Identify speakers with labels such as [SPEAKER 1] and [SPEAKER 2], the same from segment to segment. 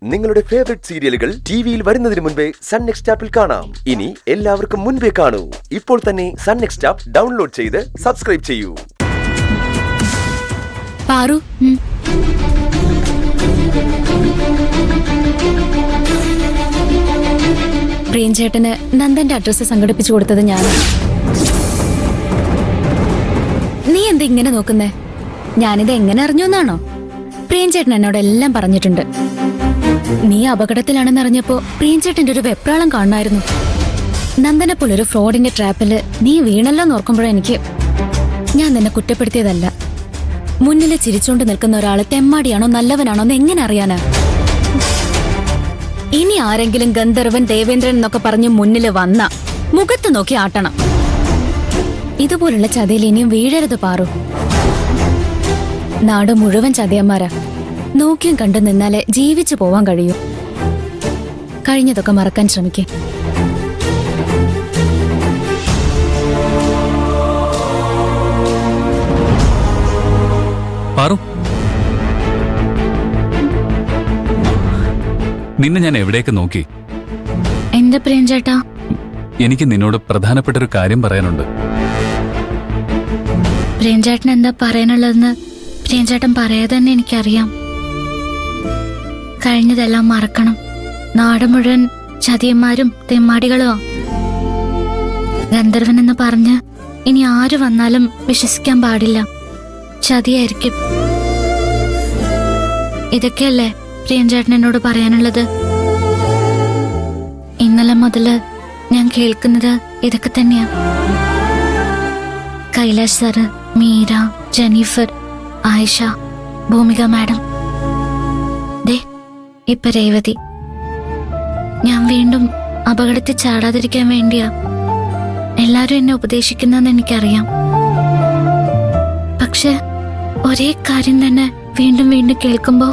[SPEAKER 1] നിങ്ങളുടെ ഫേവറേറ്റ് സീരിയലുകൾ ടിവിയിൽ വരുന്നതിന് മുൻപേ സൺ നെക്സ്റ്റ് ആപ്പിൽ കാണാം. ഇനി എല്ലാവർക്കും മുൻപേ കാണൂ. ഇപ്പോൾ തന്നെ സൺ നെക്സ്റ്റ് ആപ്പ് ഡൗൺലോഡ് ചെയ്ത് സബ്സ്ക്രൈബ് ചെയ്യൂ.
[SPEAKER 2] പാറു, പ്രിയൻചേട്ടന് നന്ദന്റെ അഡ്രസ് സംഘടിപ്പിച്ചു കൊടുത്തത് ഞാനാണ്. നീ എന്താ ഇങ്ങനെ നോക്കുന്നേ? ഞാനിത് എങ്ങനെ അറിഞ്ഞു എന്നാണോ? പ്രിയൻചേട്ടൻ എന്നോട് എല്ലാം പറഞ്ഞിട്ടുണ്ട്. നീ അപകടത്തിലാണെന്നറിഞ്ഞപ്പോ പ്രിയൻചേട്ടന്റെ ഒരു വെപ്രാളം കാണുമായിരുന്നു. നന്ദനെ പോലൊരു ഫ്രോഡിന്റെ ട്രാപ്പില് നീ വീണല്ലോ നോർക്കുമ്പോഴേ ഞാൻ നിന്നെ കുറ്റപ്പെടുത്തിയതല്ല. മുന്നില് ചിരിച്ചോണ്ട് നിൽക്കുന്ന ഒരാള് തെമ്മാടിയാണോ നല്ലവനാണോ എന്ന് എങ്ങനെ അറിയാനാ? ഇനി ആരെങ്കിലും ഗന്ധർവൻ ദേവേന്ദ്രൻ എന്നൊക്കെ പറഞ്ഞ് മുന്നില് വന്ന മുഖത്ത് നോക്കി ആട്ടണം. ഇതുപോലുള്ള ചതിയിൽ ഇനിയും വീഴരുത് പാറു. നാട് മുഴുവൻ ചതിയന്മാരാ. നോക്കിയും കണ്ടു നിന്നാലേ ജീവിച്ചു പോവാൻ കഴിയൂ. കഴിഞ്ഞതൊക്കെ മറക്കാൻ ശ്രമിക്കേ.
[SPEAKER 3] പാറു, നിന്നെ ഞാൻ എവിടേക്ക് നോക്കി?
[SPEAKER 2] എന്താ പ്രിയൻചേട്ടാ?
[SPEAKER 3] എനിക്ക് നിന്നോട് പ്രധാനപ്പെട്ട ഒരു കാര്യം പറയാനുണ്ട്.
[SPEAKER 2] പ്രിയൻചേട്ടൻ എന്താ പറയാനുള്ളതെന്ന് പ്രിയൻചേട്ടൻ പറയാതെ തന്നെ എനിക്കറിയാം. കഴിഞ്ഞതെല്ലാം മറക്കണം. നാട് മുഴുവൻ ചതിയന്മാരും തെമ്മാടികളോ. ഗന്ധർവൻ എന്ന് പറഞ്ഞ് ഇനി ആര് വന്നാലും വിശ്വസിക്കാൻ പാടില്ല. ചതിയായിരിക്കും. ഇതൊക്കെയല്ലേ പ്രിയൻചേട്ടൻ എന്നോട് പറയാനുള്ളത്? ഇന്നലെ മുതല് ഞാൻ കേൾക്കുന്നത് ഇതൊക്കെ തന്നെയാ. കൈലാഷ് സാറ്, മീര, ജെന്നിഫർ, ആയിഷ, ഭൂമിക മാഡം, ദേ ഇപ്പൊ രേവതി. ഞാൻ വീണ്ടും അപകടത്തിൽ ചാടാതിരിക്കാൻ വേണ്ടിയാ എല്ലാരും എന്നെ ഉപദേശിക്കുന്നെന്ന് എനിക്കറിയാം. പക്ഷെ ഒരേ കാര്യം തന്നെ വീണ്ടും വീണ്ടും കേൾക്കുമ്പോ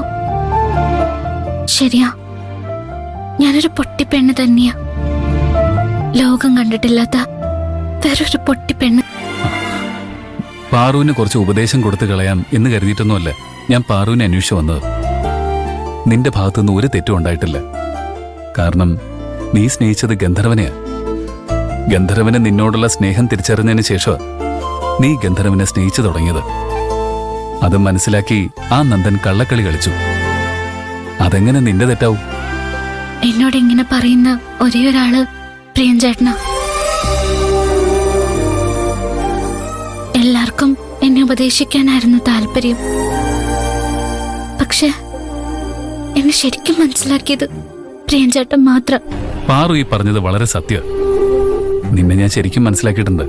[SPEAKER 2] ശരിയാ, ഞാനൊരു പൊട്ടിപ്പെണ്ണ് തന്നെയാ. ലോകം കണ്ടിട്ടില്ലാത്ത വേറൊരു പൊട്ടിപ്പെണ്ണ്.
[SPEAKER 3] പാറുവിന് കുറച്ച് ഉപദേശം കൊടുത്തു കളയാം എന്ന് കരുതിയിട്ടൊന്നുമല്ല ഞാൻ പാറുവിനെ അന്വേഷിച്ചു വന്നത്. നിന്റെ ഭാഗത്തുനിന്ന് ഒരു തെറ്റും ഉണ്ടായിട്ടില്ല. കാരണം നീ സ്നേഹിച്ചത് ഗന്ധർവനെയാ. ഗന്ധർവന് നിന്നോടുള്ള സ്നേഹം തിരിച്ചറിഞ്ഞതിന് ശേഷം നീ ഗന്ധർവനെ സ്നേഹിച്ചു തുടങ്ങിയത്. അത് മനസ്സിലാക്കി ആ നന്ദൻ കള്ളക്കളി കളിച്ചു. അതെങ്ങനെ നിന്റെ തെറ്റാവും?
[SPEAKER 2] എന്നോട് ഇങ്ങനെ പറയുന്ന ഒരേ ഒരാള് പ്രിയൻചേട്ടനാ. എല്ലാവർക്കും എന്നെ ഉപദേശിക്കാനായിരുന്നു താല്പര്യം. പക്ഷെ എന്നെ ശരിക്കും മനസ്സിലാക്കിയത് പ്രിയൻചേട്ടൻ മാത്രം.
[SPEAKER 3] പാറു ഈ പറഞ്ഞത് വളരെ സത്യം. നിന്നെ ഞാൻ ശരിക്കും മനസ്സിലാക്കിയിട്ടുണ്ട്.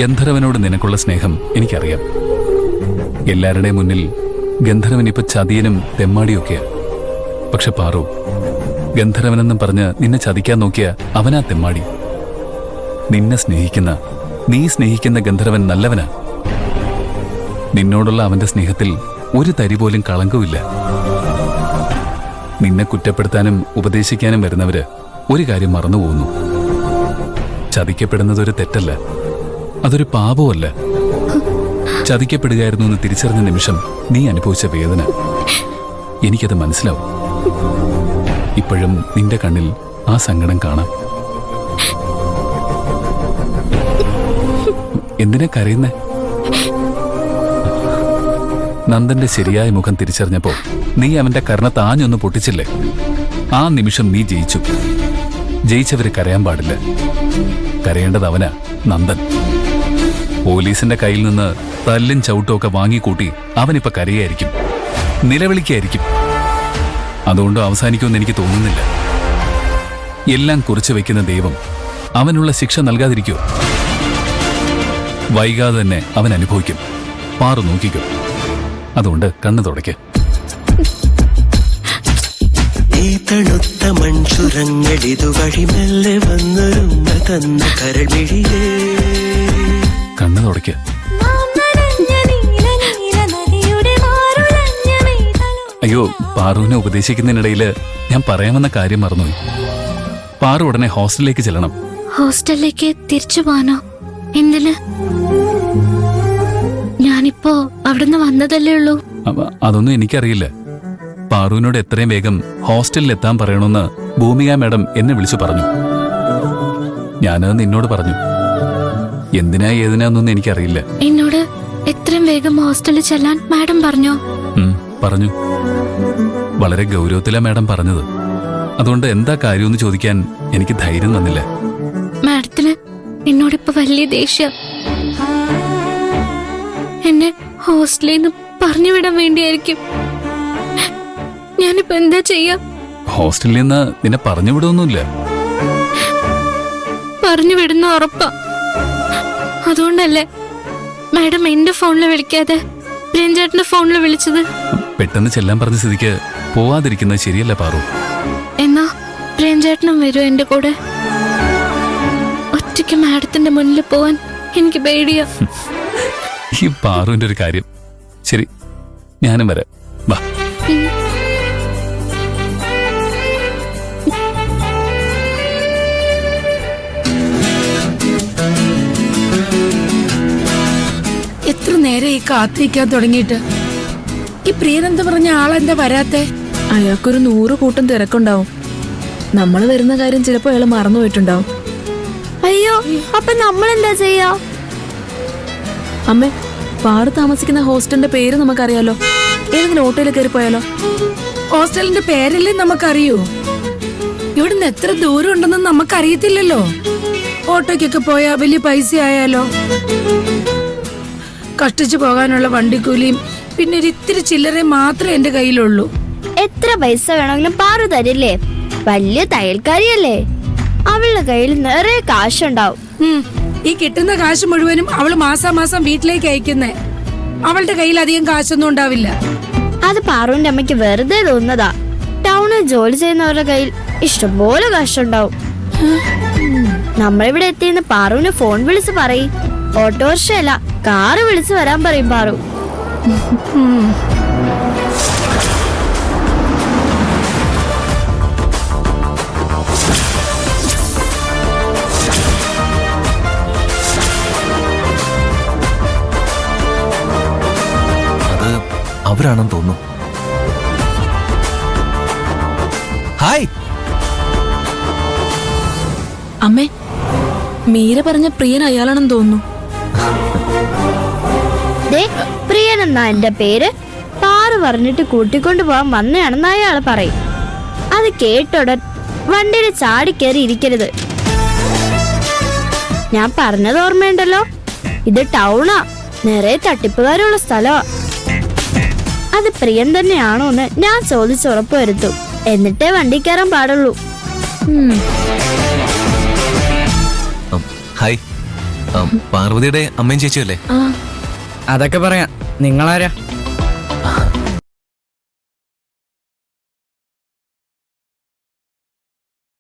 [SPEAKER 3] ഗന്ധർവനോട് നിനക്കുള്ള സ്നേഹം എനിക്കറിയാം. എല്ലാവരുടെയും മുന്നിൽ ഗന്ധർവൻ ഇപ്പൊ ചതിയനും തെമ്മാടിയൊക്കെയാ. പക്ഷെ പാറു, ഗന്ധർവനെന്നും പറഞ്ഞ് നിന്നെ ചതിക്കാൻ നോക്കിയ അവനാ തെമ്മാടി. നിന്നെ സ്നേഹിക്കുന്ന, നീ സ്നേഹിക്കുന്ന ഗന്ധർവൻ നല്ലവനാ. നിന്നോടുള്ള അവന്റെ സ്നേഹത്തിൽ ഒരു തരി പോലും കളങ്കമില്ല. നിന്നെ കുറ്റപ്പെടുത്താനും ഉപദേശിക്കാനും വരുന്നവര് ഒരു കാര്യം മറന്നുപോകുന്നു. ചതിക്കപ്പെടുന്നതൊരു തെറ്റല്ല, അതൊരു പാപമല്ല. ചതിക്കപ്പെടുകയായിരുന്നു എന്ന് തിരിച്ചറിഞ്ഞ നിമിഷം നീ അനുഭവിച്ച വേദന എനിക്കത് മനസ്സിലാവും. ഇപ്പോഴും നിന്റെ കണ്ണിൽ ആ സങ്കടം കാണാം. എന്തിനാ കരയുന്നേ? നന്ദന്റെ ശരിയായ മുഖം തിരിച്ചറിഞ്ഞപ്പോ നീ അവന്റെ കർണത്ത് ആഞ്ഞൊന്ന് പൊട്ടിച്ചില്ലേ? ആ നിമിഷം നീ ജയിച്ചു. ജയിച്ചവര് കരയാൻ പാടില്ല. കരയേണ്ടത് അവനാ, നന്ദൻ. പോലീസിന്റെ കയ്യിൽ നിന്ന് തല്ലും ചവിട്ടും ഒക്കെ വാങ്ങിക്കൂട്ടി അവനിപ്പോ കരയായിരിക്കും, നിലവിളിക്കായിരിക്കും. അതുകൊണ്ട് അവസാനിക്കുമെന്ന് എനിക്ക് തോന്നുന്നില്ല. എല്ലാം കുറിച്ചു വെക്കുന്ന ദൈവം അവനുള്ള ശിക്ഷ നൽകാതിരിക്കോ? വൈകാതെ തന്നെ അവൻ അനുഭവിക്കും. പാറു നോക്കിക്കോ. അതുകൊണ്ട് കണ്ണു തുടയ്ക്ക്.
[SPEAKER 4] ഈ തണുത്ത മൺചുരങ്ങളിതുവഴി മെല്ലെ വന്നൊരുങ്ങ തന്ന കരൾമിഴിയേ.
[SPEAKER 3] കണ്ണു തുടയ്ക്ക്. അയ്യോ, പാറുവിനെ ഉപദേശിക്കുന്നതിനിടയില് ഞാൻ പറയാമെന്ന കാര്യം മറന്നുപോയി. പാറു ഉടനെ ഹോസ്റ്റലിലേക്ക് ചെല്ലണം.
[SPEAKER 2] ഹോസ്റ്റലിലേക്ക് തിരിച്ചു പോവാനോ? എന്തിന്? ഞാനിപ്പോ അവിടുന്ന് വന്നതല്ലേ ഉള്ളൂ.
[SPEAKER 3] അതൊന്നും എനിക്കറിയില്ല. പാറുവിനോട് എത്രയും വേഗം ഹോസ്റ്റലിൽ എത്താൻ പറയണമെന്ന് ഭൂമിക മാഡം എന്നെ വിളിച്ചു പറഞ്ഞു. ഞാനത് നിന്നോട് പറഞ്ഞു. എന്തിനാ ഏതിനാന്നൊന്നും എനിക്കറിയില്ല.
[SPEAKER 2] എന്നോട് എത്രയും വേഗം ഹോസ്റ്റലിൽ ചെല്ലാൻ മാഡം പറഞ്ഞോ?
[SPEAKER 3] പറഞ്ഞു. വളരെ ഗൗരവത്തിലാ മാഡം പറഞ്ഞത്. അതുകൊണ്ട് എന്താ കാര്യമെന്ന് ചോദിക്കാൻ എനിക്ക് ധൈര്യം വന്നില്ല.
[SPEAKER 2] മാഡത്തിന് എന്നോടിപ്പോ വലിയ ദേഷ്യം. എന്നെ ഹോസ്റ്റലിൽ നിന്ന് പറഞ്ഞു വിടാൻ വേണ്ടിയായിരിക്കും. ഞാനിപ്പോ എന്താ ചെയ്യാ?
[SPEAKER 3] ഹോസ്റ്റലിൽ നിന്ന് നിന്നെ പറഞ്ഞു വിടുമൊന്നുമില്ല.
[SPEAKER 2] പറഞ്ഞു വിടുന്ന ഉറപ്പാ. അതുകൊണ്ടല്ലേ മാഡം എന്റെ ഫോണിൽ വിളിക്കാതെ പ്രേംചേട്ടന്റെ ഫോണിൽ വിളിച്ചത്?
[SPEAKER 3] പെട്ടെന്ന് ചെല്ലാൻ പറഞ്ഞ സ്ഥിതിക്ക് പോവാതിരിക്കുന്നത് ശരിയല്ല പാറു.
[SPEAKER 2] എന്നാ പ്രേംചേട്ടനും വരൂ എന്റെ കൂടെ? ഒറ്റയ്ക്ക് മാഡത്തിന്റെ മുന്നിൽ പോവാൻ എനിക്ക് പേടിയാ.
[SPEAKER 3] ഈ പാറുവിന്റെ ഒരു കാര്യം. ശരി, ഞാനും വരാം. വാ.
[SPEAKER 5] എത്ര നേരം ഈ കാത്തിരിക്കാൻ തുടങ്ങിയിട്ട്? ഈ പ്രിയനെന്ത് പറഞ്ഞ ആളെന്താ വരാത്തെ?
[SPEAKER 6] അയാൾക്കൊരു 100 കൂട്ടം തിരക്കുണ്ടാവും. നമ്മൾ വരുന്ന കാര്യം ചിലപ്പോ അയാൾ മറന്നുപോയിട്ടുണ്ടാവും.
[SPEAKER 2] അയ്യോ, അപ്പൊ നമ്മൾ എന്താ ചെയ്യാ?
[SPEAKER 6] അമ്മേ, പാറു താമസിക്കുന്ന ഹോസ്റ്റലിന്റെ പേര് നമുക്കറിയാലോ. ഏതെങ്കിലും ഓട്ടോയിൽ കയറി പോയാലോ?
[SPEAKER 5] ഹോസ്റ്റലിന്റെ പേരല്ലേ നമുക്കറിയൂ. ഇവിടുന്ന് എത്ര ദൂരം ഉണ്ടെന്ന് നമുക്കറിയത്തില്ലല്ലോ. ഓട്ടോയ്ക്കൊക്കെ പോയാ വലിയ പൈസ ആയാലോ? കഷ്ടിച്ചു പോകാനുള്ള വണ്ടിക്കൂലിയും പിന്നെ ഒരു ഇത്തിരി ചില്ലറ മാത്രമേ എന്റെ കയ്യിലുള്ളൂ.
[SPEAKER 7] എത്ര പൈസ വേണമെങ്കിലും പാറു തരില്ലേ? വലിയ തയ്യൽക്കാരിയല്ലേ? അവളുടെ കയ്യിൽ നിറയെ കാശുണ്ടാവും.
[SPEAKER 5] ഈ കിട്ടുന്ന കാശ് മുഴുവനും അവള് മാസാമാസം വീട്ടിലേക്ക് അയക്കുന്നേ. അവളുടെ കയ്യിൽ അധികം കാശൊന്നും ഉണ്ടാവില്ല.
[SPEAKER 7] അത് പാറുവിന്റെ അമ്മയ്ക്ക് വെറുതെ തോന്നുന്നതാ. ടൗണിൽ ജോലി ചെയ്യുന്നവരുടെ കയ്യിൽ ഇഷ്ടംപോലെ കാശുണ്ടാവും. നമ്മളിവിടെ എത്തിയെന്ന് പാറുവിന് ഫോൺ വിളിച്ച് പറയും. ഓട്ടോറിക്ഷ അല്ല, കാറ് വിളിച്ച് വരാൻ പറയും പാറു.
[SPEAKER 8] അത് അവരാണെന്ന് തോന്നുന്നു. ഹായ്
[SPEAKER 6] അമ്മേ, മീര പറഞ്ഞ പ്രിയൻ അയാളാണെന്ന് തോന്നുന്നു.
[SPEAKER 7] പ്രിയൻ എന്നാ എന്റെ പേര്. പാറു പറഞ്ഞിട്ട് കൂട്ടിക്കൊണ്ടു പോവാൻ വന്നയാണെന്ന് അയാള് പറയും. അത് കേട്ടുടൻ വണ്ടിയിൽ ചാടിക്കേറി ഇരിക്കരുത്. ഞാൻ പറഞ്ഞത് ഓർമ്മയുണ്ടല്ലോ, ഇത് ടൗണാ, നിറയെ തട്ടിപ്പുകാരുള്ള സ്ഥലമാ. അത് പ്രിയൻ തന്നെയാണോ എന്ന് ഞാൻ ചോദിച്ചുറപ്പ് വരുത്തും. എന്നിട്ടേ വണ്ടി കയറാൻ പാടുള്ളൂ.
[SPEAKER 8] ഹായ്, പാർവതിയുടെ അമ്മയും ചേച്ചിയല്ലേ?
[SPEAKER 9] അതൊക്കെ പറയാം. നിങ്ങളാരാ?